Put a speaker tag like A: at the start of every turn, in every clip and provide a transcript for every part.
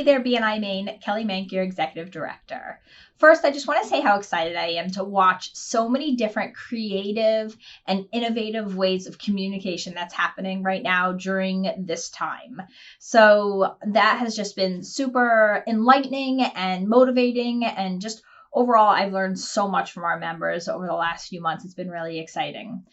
A: Hey there, BNI Maine, Kelly Mank, your Executive Director. First, I just want to say how excited I am to watch so many different creative and innovative ways of communication that's happening right now during this time. So that has just been super enlightening and motivating, and just overall, I've learned so much from our members over the last few months. It's been really exciting.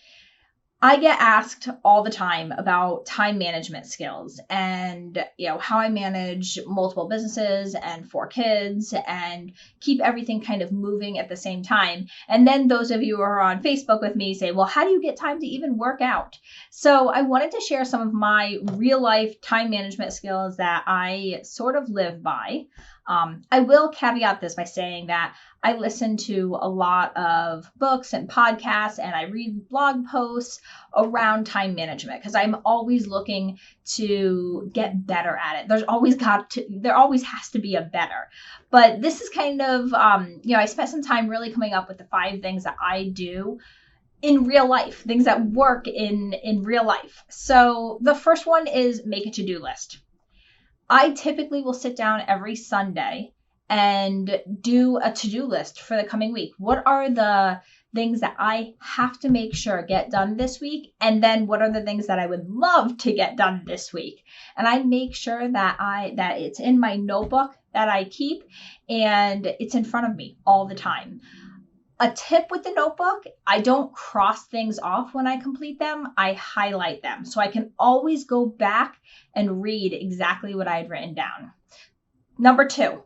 A: I get asked all the time about time management skills and how I manage multiple businesses and 4 kids and keep everything kind of moving at the same time. And then those of you who are on Facebook with me say, well, how do you get time to even work out? So I wanted to share some of my real life time management skills that I sort of live by. I will caveat this by saying that I listen to a lot of books and podcasts, and I read blog posts around time management because I'm always looking to get better at it. There always has to be a better. But this is kind of, I spent some time really coming up with the 5 things that I do in real life, things that work in real life. So the first one is make a to-do list. I typically will sit down every Sunday and do a to-do list for the coming week. What are the things that I have to make sure get done this week? And then what are the things that I would love to get done this week? And I make sure that it's in my notebook that I keep, and it's in front of me all the time. A tip with the notebook, I don't cross things off when I complete them. I highlight them so I can always go back and read exactly what I had written down. Number 2,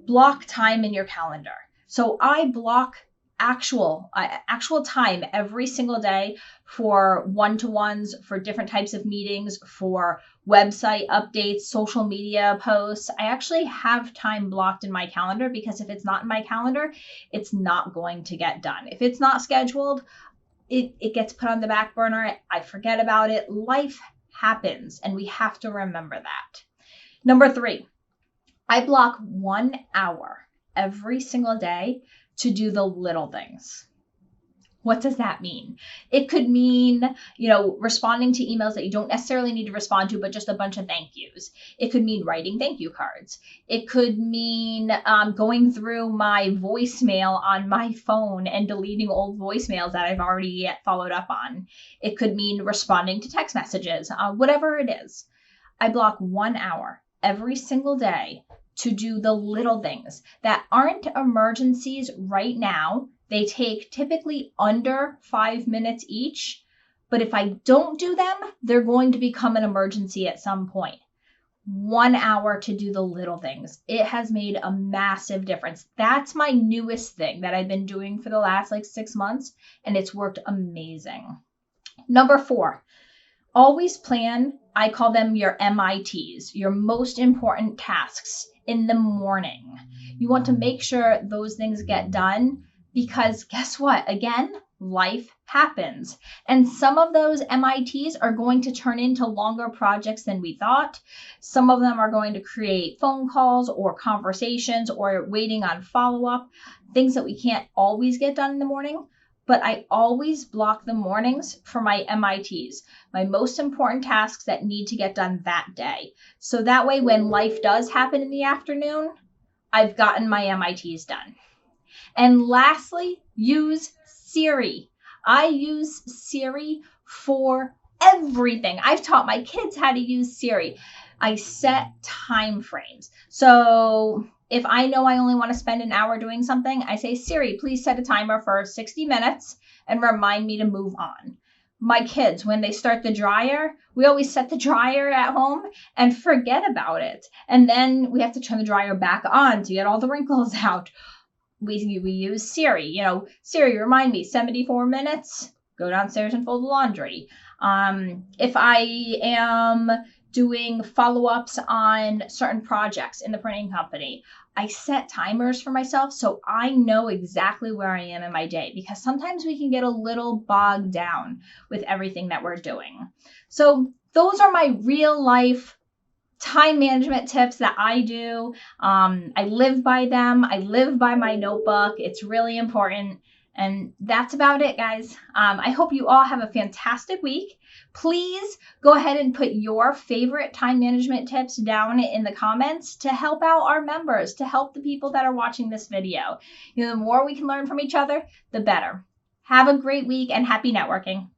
A: block time in your calendar. So I block actual time every single day for one-to-ones, for different types of meetings, for website updates, social media posts. I actually have time blocked in my calendar because if it's not in my calendar, it's not going to get done. If it's not scheduled, it gets put on the back burner. I forget about it. Life happens, and we have to remember that. Number 3, I block 1 hour every single day to do the little things. What does that mean? It could mean, responding to emails that you don't necessarily need to respond to, but just a bunch of thank yous. It could mean writing thank you cards. It could mean going through my voicemail on my phone and deleting old voicemails that I've already followed up on. It could mean responding to text messages, whatever it is. I block 1 hour every single day to do the little things that aren't emergencies right now. They take typically under 5 minutes each, but if I don't do them, they're going to become an emergency at some point. 1 hour to do the little things. It has made a massive difference. That's my newest thing that I've been doing for the last 6 months, and it's worked amazing. Number 4, always plan. I call them your MITs, your most important tasks in the morning. You want to make sure those things get done because guess what? Again, life happens. And some of those MITs are going to turn into longer projects than we thought. Some of them are going to create phone calls or conversations or waiting on follow-up, things that we can't always get done in the morning. But I always block the mornings for my MITs, my most important tasks that need to get done that day. So that way, when life does happen in the afternoon, I've gotten my MITs done. And lastly, use Siri. I use Siri for everything. I've taught my kids how to use Siri. I set time frames. So if I know I only want to spend an hour doing something, I say, Siri, please set a timer for 60 minutes and remind me to move on. My kids, when they start the dryer, we always set the dryer at home and forget about it. And then we have to turn the dryer back on to get all the wrinkles out. We use Siri. Siri, remind me, 74 minutes, go downstairs and fold the laundry. If I am doing follow-ups on certain projects in the printing company, I set timers for myself so I know exactly where I am in my day, because sometimes we can get a little bogged down with everything that we're doing. So those are my real life time management tips that I do. I live by them. I live by my notebook. It's really important. And that's about it, guys. I hope you all have a fantastic week. Please go ahead and put your favorite time management tips down in the comments to help out our members, to help the people that are watching this video. The more we can learn from each other, the better. Have a great week and happy networking.